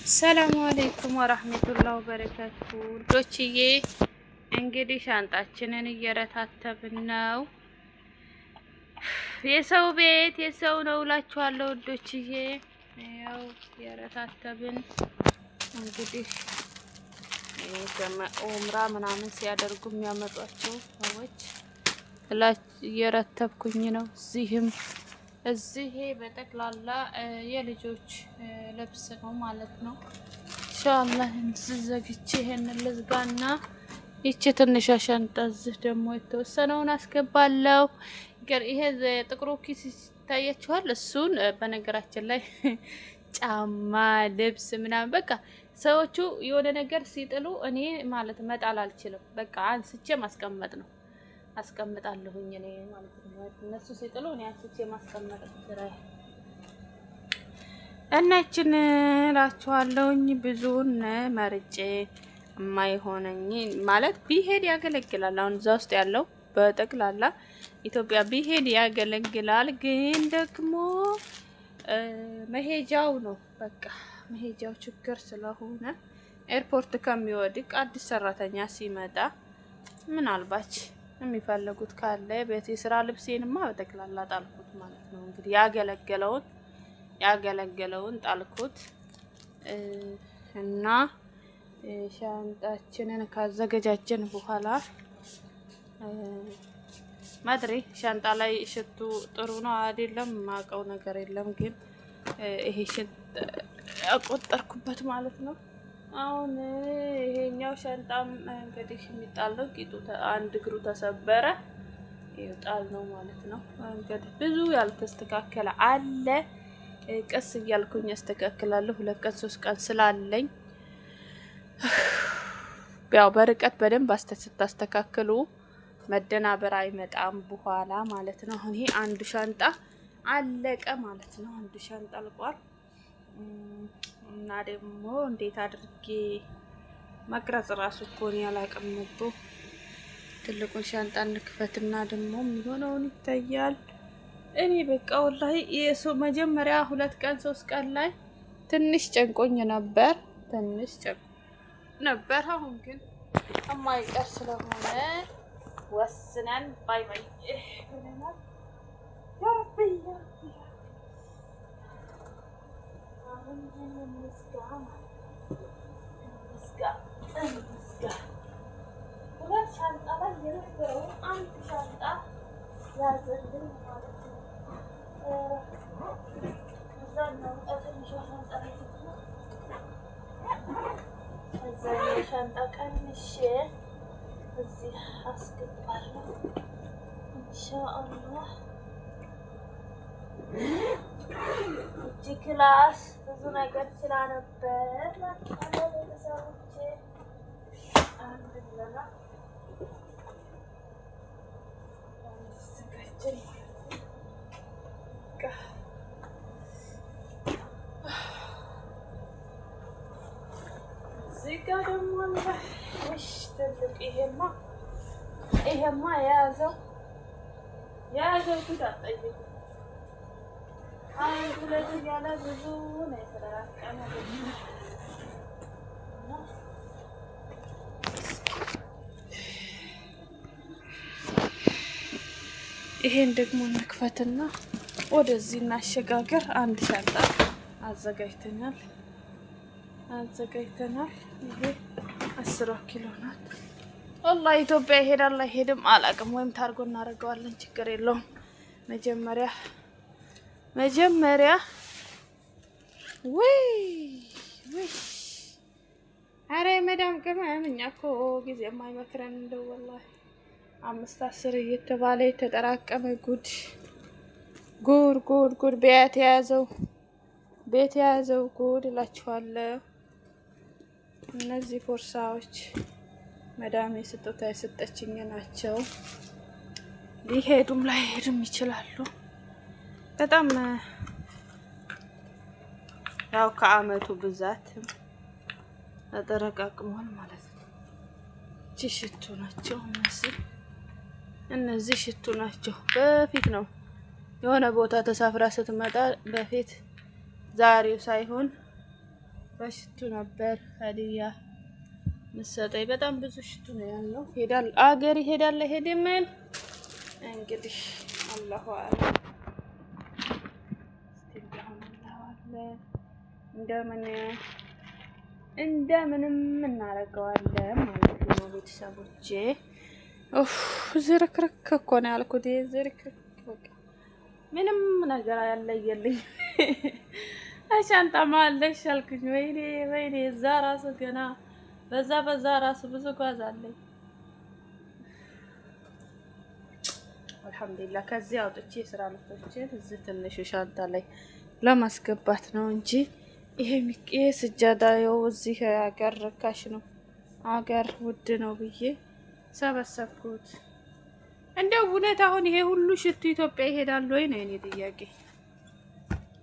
ሰላሙ አለይኩም ወራህመቱላሂ ወበረካቱ። ዶችዬ እንግዲህ ሻንጣችንን እየረታተብን ነው። የሰው ቤት የሰው ነው እላችኋለሁ ዶችዬ። ያው እየረታተብን እንግዲህ ኡምራ ምናምን ሲያደርጉ የሚያመጧቸው ሰዎች እየረተብኩኝ ነው። እዚህ በጠቅላላ የልጆች ልብስ ነው ማለት ነው። ኢንሻአላህ እንዘግቼ ይሄንን ልዝጋና ይቺ ትንሽ ሻንጣ እዚህ ደግሞ የተወሰነውን አስገባለሁ። ይሄ ጥቁሩ ኪስ ይታያችኋል። እሱን በነገራችን ላይ ጫማ፣ ልብስ ምናምን በቃ ሰዎቹ የሆነ ነገር ሲጥሉ እኔ ማለት መጣል አልችልም። በቃ አንስቼ ማስቀመጥ ነው። አስቀምጣለሁኝ እኔ ማለት ነው። እነሱ ሲጥሉ እኔ አንስቼ ማስቀመጥ ስራዬ እና እችን እላችኋለሁኝ። ብዙውን መርጬ የማይሆነኝ ማለት ቢሄድ ያገለግላል። አሁን እዛ ውስጥ ያለው በጠቅላላ ኢትዮጵያ ቢሄድ ያገለግላል። ግን ደግሞ መሄጃው ነው በቃ መሄጃው ችግር ስለሆነ ኤርፖርት ከሚወድቅ አዲስ ሰራተኛ ሲመጣ ምናልባት የሚፈልጉት ካለ ቤት የስራ ልብሴንማ በጠቅላላ ጣልኩት ማለት ነው። እንግዲህ ያገለገለውን ጣልኩት እና ሻንጣችንን ካዘገጃጀን በኋላ ማድሬ ሻንጣ ላይ ሽቱ ጥሩ ነው አይደለም ማቀው ነገር የለም። ግን ይሄ ሽት አቆጠርኩበት ማለት ነው። አሁን ይሄኛው ሻንጣም እንግዲህ የሚጣለው ቂጡ አንድ እግሩ ተሰበረ ይጣል ነው ማለት ነው። እንግዲህ ብዙ ያልተስተካከለ አለ። ቀስ እያልኩኝ አስተካክላለሁ። 2 ቀን 3 ቀን ስላለኝ ያው በርቀት በደንብ ስታስተካክሉ መደናበር አይመጣም በኋላ ማለት ነው። አሁን ይሄ አንዱ ሻንጣ አለቀ ማለት ነው። አንዱ ሻንጣ አልቋል። እና ደግሞ እንዴት አድርጌ መቅረጽ ራሱ እኮ ነው ያላቅም ነበር። ትልቁን ሻንጣ እንክፈትና ደግሞ የሚሆነውን ይታያል። እኔ በቃ ወላሂ የሰው መጀመሪያ 2 ቀን 3 ቀን ላይ ትንሽ ጨንቆኝ ነበር። አሁን ግን የማይቀር ስለሆነ ወስነን ባይ ብለናል። ያ ረቢ ሁለት ሻንጣ ላይ የነበረውን አንድ ሻንጣ ያዘልን ማለት ነው። እዛኛው ሻንጣ ቀንሼ እዚህ አስገባለሁ ኢንሻአላህ። እጅ ክላስ ብዙ ነገር ስላ ነበር ቤተሰቦቼ አንድ ለና እዚጋ ደግሞ እሺ ትልቅ ይሄማ የያዘው ጉድ አጠይቁ። አንድ ሁለት ያለ ብዙ ነው የተደራቀመ። ይሄን ደግሞ መክፈትና ወደዚህ እናሸጋገር። አንድ ሻንጣ አዘጋጅተናል። ይሄ 10 ኪሎ ናት። والله ኢትዮጵያ ይሄዳል አይሄድም አላውቅም። ወይም ታርጎ እናደርገዋለን ችግር የለውም። መጀመሪያ ወይ አረ መዳም ቅመም እኛ እኮ ጊዜ የማይመክረን እንደው والله 5 10 እየተባለ የተጠራቀመ ጉድ ቤት የያዘው ጉድ እላችኋለሁ። እነዚህ ቦርሳዎች መዳሜ ስጦታ የሰጠችኝ ናቸው። ሊሄዱም ላይሄዱም ይችላሉ። በጣም ያው ከአመቱ ብዛት ተጠረቃቅሟል ማለት ነው። እቺ ሽቱ ናቸው እነዚህ ሽቱ ናቸው። በፊት ነው የሆነ ቦታ ተሳፍራ ስትመጣ በፊት ዛሬው ሳይሆን በሽቱ ነበር ሀዲያ መሰጠኝ። በጣም ብዙ ሽቱ ነው ያለው። ሄዳል አገር ይሄዳል ሄደም እንግዲህ አላሁ አለም እንደምንም እናደርገዋለን ማለት ነው ቤተሰቦቼ። ዝርክርክ እኮ ነው ያልኩት። ዝርክርክ በቃ ምንም ነገር ያለየልኝ አሻንጣ ማለሽ አልኩኝ። ወይኔ ወይኔ እዛ ራሱ ገና በዛ ራሱ ብዙ ጓዝ አለኝ። አልሐምዱሊላህ ከዚህ አውጥቼ የስራ ልብሶችን እዚህ ትንሹ ሻንጣ ላይ ለማስገባት ነው እንጂ ይሄ ስጃዳው እዚህ ሀገር ርካሽ ነው፣ ሀገር ውድ ነው ብዬ ሰበሰብኩት። እንደው እውነት አሁን ይሄ ሁሉ ሽቱ ኢትዮጵያ ይሄዳል ወይ ነው የኔ ጥያቄ።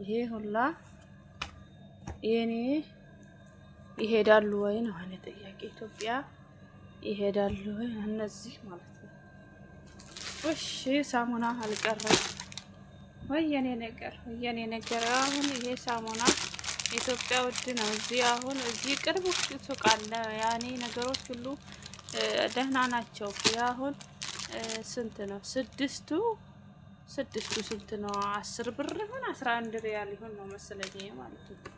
ይሄ ሁላ የኔ ይሄዳሉ ወይ ነው የኔ ጥያቄ። ኢትዮጵያ ይሄዳሉ ወይ እነዚህ ማለት ነው። እሺ ሳሙና አልቀረም ወይ የኔ ነገር አሁን ይሄ ሳሙና ኢትዮጵያ ውድ ነው። እዚህ አሁን እዚህ ቅርብ ሱቅ አለ። ያኔ ነገሮች ሁሉ ደህና ናቸው። አሁን ስንት ነው ስድስቱ ስንት ነው? 10 ብር ይሁን 11 ሪያል ይሁን ነው መሰለኝ ማለት ነው።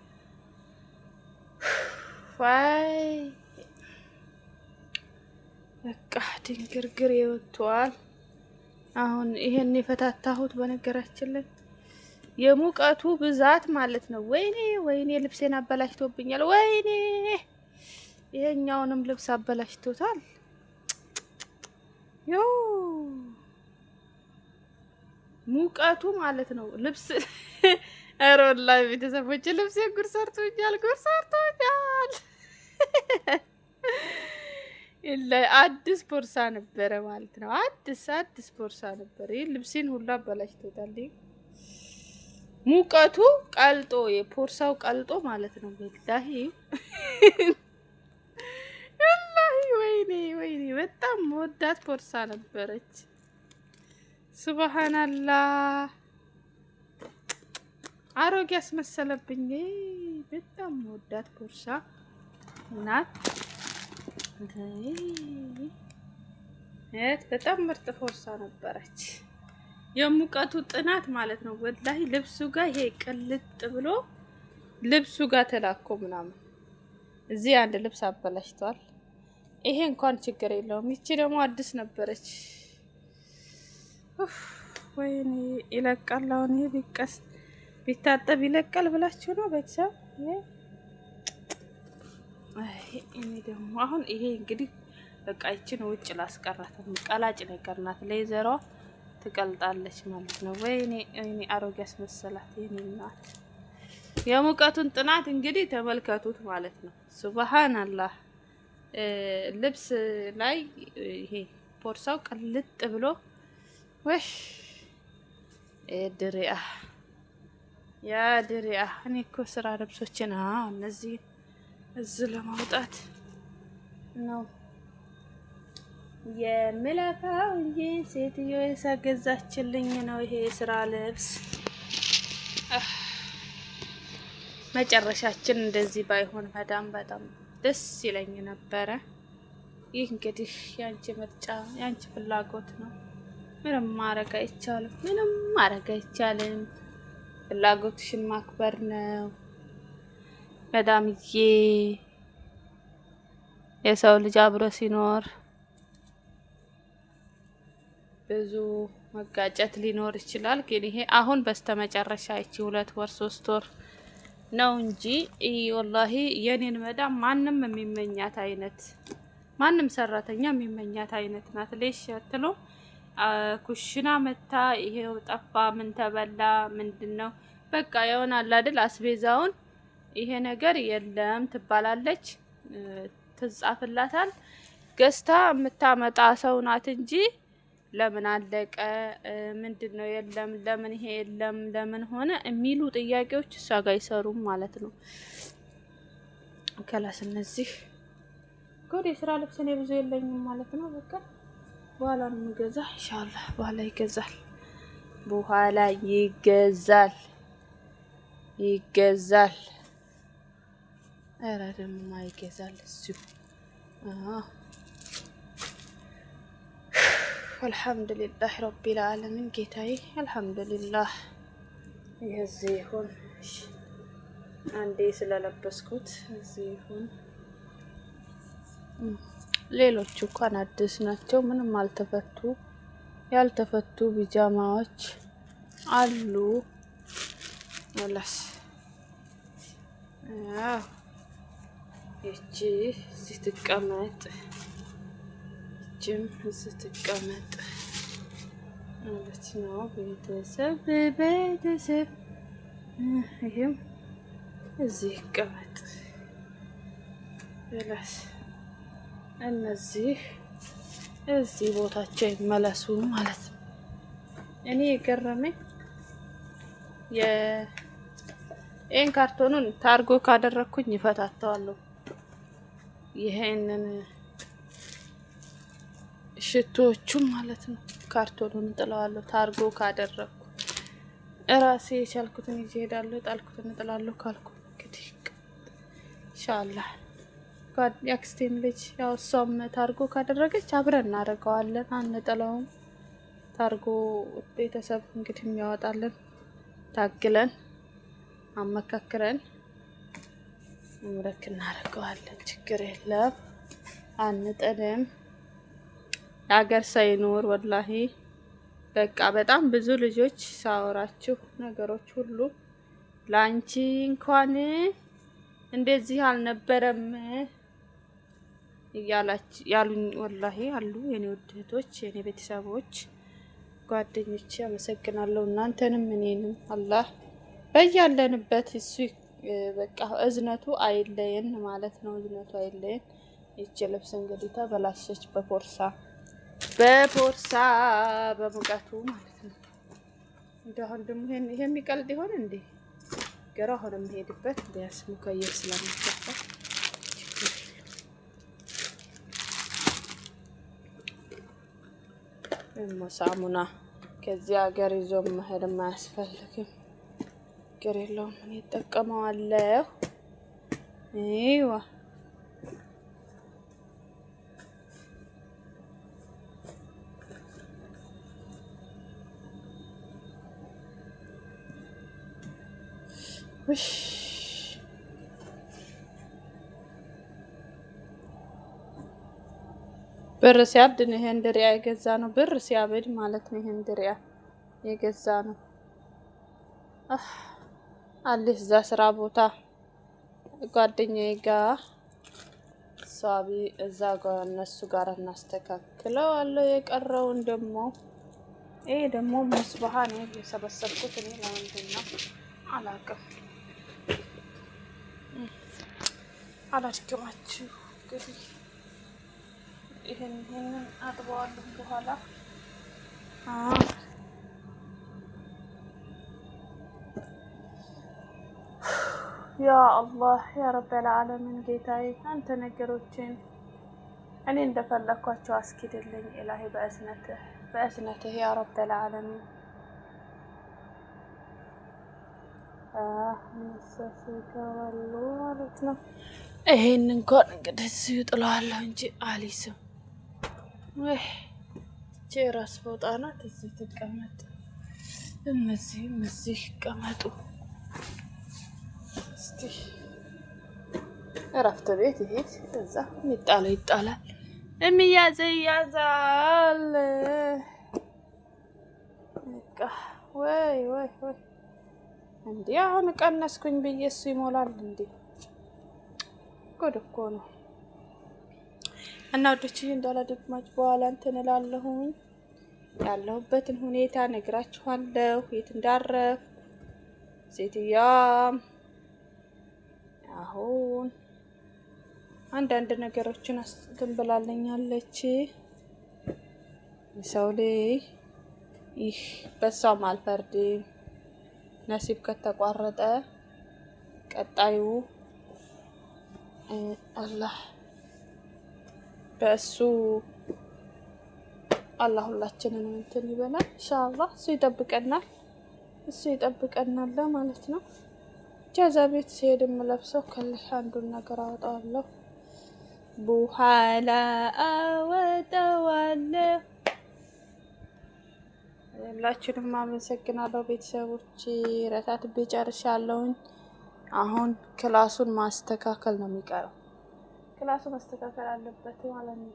ዋይ በቃ ድንግርግር ይወጣዋል። አሁን ይሄን የፈታታሁት በነገራችን ላይ የሙቀቱ ብዛት ማለት ነው። ወይኔ ልብሴን አበላሽቶብኛል። ወይኔ ይሄኛውንም ልብስ አበላሽቶታል። ዮ ሙቀቱ ማለት ነው። ልብስ ኧረ ወላሂ ቤተሰቦች ልብሴ ጉር ሰርቶኛል። አዲስ ቦርሳ ነበረ ማለት ነው። አዲስ ቦርሳ ነበረ። ይሄ ልብሴን ሁሉ አበላሽቶታል። ሙቀቱ ቀልጦ የፖርሳው ቀልጦ ማለት ነው። ወላሂ ወይኔ በጣም ወዳት ቦርሳ ነበረች። ሱብሃንአላህ አሮጌ ያስመሰለብኝ። በጣም ወዳት ቦርሳ ናት። በጣም ምርጥ ቦርሳ ነበረች። የሙቀቱ ጥናት ማለት ነው። ወላሂ ልብሱ ጋር ይሄ ቅልጥ ብሎ ልብሱ ጋር ተላኮ ምናምን እዚህ አንድ ልብስ አበላሽቷል። ይሄ እንኳን ችግር የለውም። ይቺ ደግሞ አዲስ ነበረች። ወይኔ ይለቃል። አሁን ይሄ ቢታጠብ ይለቃል ብላችሁ ነው ቤተሰብ? እኔ ደግሞ አሁን ይሄ እንግዲህ በቃ ይችን ውጭ ላስቀራት። ቀላጭ ነገር ናት። ሌዘሯ ትቀልጣለች ማለት ነው። ወይኔ አሮጌ ያስመሰላት የኔ እናት። የሙቀቱን ጥናት እንግዲህ ተመልከቱት ማለት ነው። ሱብሃንአላህ ልብስ ላይ ይሄ ቦርሳው ቅልጥ ብሎ ወሽ ያ ድሪያ እኔ እኮ ስራ ልብሶችን እነዚህ እዚህ ለማውጣት ነው የምለፋው እንጂ ሴትዮ የሳገዛችልኝ ነው ይሄ ስራ ልብስ። መጨረሻችን እንደዚህ ባይሆን በጣም ደስ ይለኝ ነበረ። ይህ እንግዲህ ያንቺ ምርጫ ያንቺ ፍላጎት ነው። ምንም ማረግ አይቻልም። ፍላጎትሽን ማክበር ነው መዳምዬ። የሰው ልጅ አብሮ ሲኖር ብዙ መጋጨት ሊኖር ይችላል። ግን ይሄ አሁን በስተመጨረሻ እቺ 2 ወር 3 ወር ነው እንጂ ወላሂ የኔን መዳም ማንም ሰራተኛ የሚመኛት አይነት ናት። ለሽ ያትሎ ኩሽና መታ ይሄው ጠፋ፣ ምን ተበላ፣ ምንድነው በቃ ይሆናል አይደል? አስቤዛውን ይሄ ነገር የለም ትባላለች፣ ትጻፍላታል። ገዝታ የምታመጣ ሰው ናት እንጂ ለምን አለቀ፣ ምንድነው የለም፣ ለምን ይሄ የለም፣ ለምን ሆነ የሚሉ ጥያቄዎች እሷ ጋር አይሰሩም ማለት ነው። ከላስ እነዚህ ጎዴ የስራ ልብስ እኔ ብዙ የለኝም ማለት ነው። በቃ በኋላ ነው የምገዛ ኢንሻአላህ። በኋላ ይገዛል። ኧረ ደግሞ ማይገዛል እዚሁ። አልሐምዱሊላህ ረቢል ዓለሚን ጌታዬ አልሐምዱሊላህ። እዚህ ይሁን አንዴ ስለለበስኩት እዚህ ይሁን። ሌሎቹ እንኳን አዲስ ናቸው፣ ምንም አልተፈቱ። ያልተፈቱ ቢጃማዎች አሉ። ወላስ ይቺ እዚህ ትቀመጥ፣ ይቺም እዚህ ትቀመጥ ማለት ነው። ቤተሰብ ይህም እዚህ ይቀመጥ። ወላስ እነዚህ እዚህ ቦታቸው ይመለሱ ማለት ነው። እኔ የገረመኝ ይሄን ካርቶኑን ታርጎ ካደረኩኝ ይፈታተዋለሁ። ይሄንን ሽቶዎቹም ማለት ነው ካርቶኑን ጥለዋለሁ። ታርጎ ካደረኩ እራሴ የቻልኩትን ይዤ እሄዳለሁ፣ ጣልኩትን እጥላለሁ ካልኩ እንግዲህ ኢንሻአላህ የአክስቴን ልጅ ያው እሷም ታርጎ ካደረገች አብረን እናደርገዋለን፣ አንጥለውም። ታርጎ ቤተሰብ እንግዲህ የሚያወጣልን ታግለን አመካክረን ምረክ እናደርገዋለን። ችግር የለም፣ አንጥልም። የሀገር ሳይኖር ወላሂ በቃ በጣም ብዙ ልጆች ሳወራችሁ ነገሮች ሁሉ ላንቺ እንኳን እንደዚህ አልነበረም ያሉኝ ወላሂ አሉ። የኔ ውድ እህቶች፣ የኔ ቤተሰቦች፣ ጓደኞቼ አመሰግናለሁ። እናንተንም እኔንም አላህ በያለንበት እሱ በቃ እዝነቱ አይለየን ማለት ነው። እዝነቱ አይለየን። ይቺ ልብስ እንግዲህ ተበላሸች በፖርሳ በሙቀቱ ማለት ነው። እንደአሁን ደግሞ ይሄ የሚቀልጥ ይሆን እንዴ? ገራ አሁን የምሄድበት ቢያስ ሙከየፍ ስለማይከፈል ሳሙና ከዚህ ሀገር ይዞ መሄድ አያስፈልግም። ችግር የለውም፣ እኔ እጠቀመዋለሁ። ይዋ ውሽ ብር ሲያብድ ነው ይሄን ድሪያ የገዛ ነው። ብር ሲያብድ ማለት ነው ይሄን ድሪያ የገዛ ነው። አለሽ እዛ ስራ ቦታ ጓደኛዬ ጋር ሳቢ እዛ ጋር እነሱ ጋር እናስተካክለው አለው። የቀረውን ደግሞ ይሄ ደግሞ መስባሃ ነው የሰበሰብኩት እኔ ለምንድን ነው አላውቅም። አላድክማችሁ እንግዲህ ይሄንን አጥበዋለሁ በኋላ። ያ አላህ ያ ረበል ዓለሚን ጌታዬ አንተ ነገሮችን እኔ እንደፈለኳቸው አስኪድልኝ ኢላሂ በእዝነትህ ያ ረበል ዓለሚን። ይገባሉ ማለት ነው። ይሄን እንኳን እንግዲህ እዚሁ ጥለዋለሁ እንጂ አሊስም ወይ ራስ ፎጣ ናት። እዚህ ትቀመጥ፣ እነዚህም እዚህ ይቀመጡ። እስቲ እረፍት ቤት ይሄድ፣ እዛ የሚጣለው ይጣላል፣ የሚያዘ ይያዛል። በቃ ወይ ወይ ወይ እንዴ አሁን ቀነስኩኝ ብዬ እሱ ይሞላል እንዴ? ጉድ እኮ ነው። እና ወዶችዬ እንዳላደክማችሁ በኋላ እንትን እላለሁኝ። ያለሁበትን ሁኔታ ነግራችኋለሁ፣ የት እንዳረፍ ሴትዮዋም አሁን አንዳንድ ነገሮችን እንትን ብላለኛለች። ሰው ላይ ይህ በሷም አልፈርድም። ነሲብ ከተቋረጠ ቀጣዩ አላህ በእሱ አላህ ሁላችንን እንትን ይበላል ኢንሻአላህ። እሱ ይጠብቀናል ማለት ነው። እዛ ቤት ሲሄድ የምለብሰው ከልህ አንዱን ነገር አወጣዋለሁ፣ በኋላ አወጣዋለሁ። ሁላችሁንም አመሰግናለሁ ቤተሰቦች። ረታትቤ ጨርሻለሁኝ። አሁን ክላሱን ማስተካከል ነው የሚቀረው። ክላሱ መስተካከል አለበት ማለት ነው።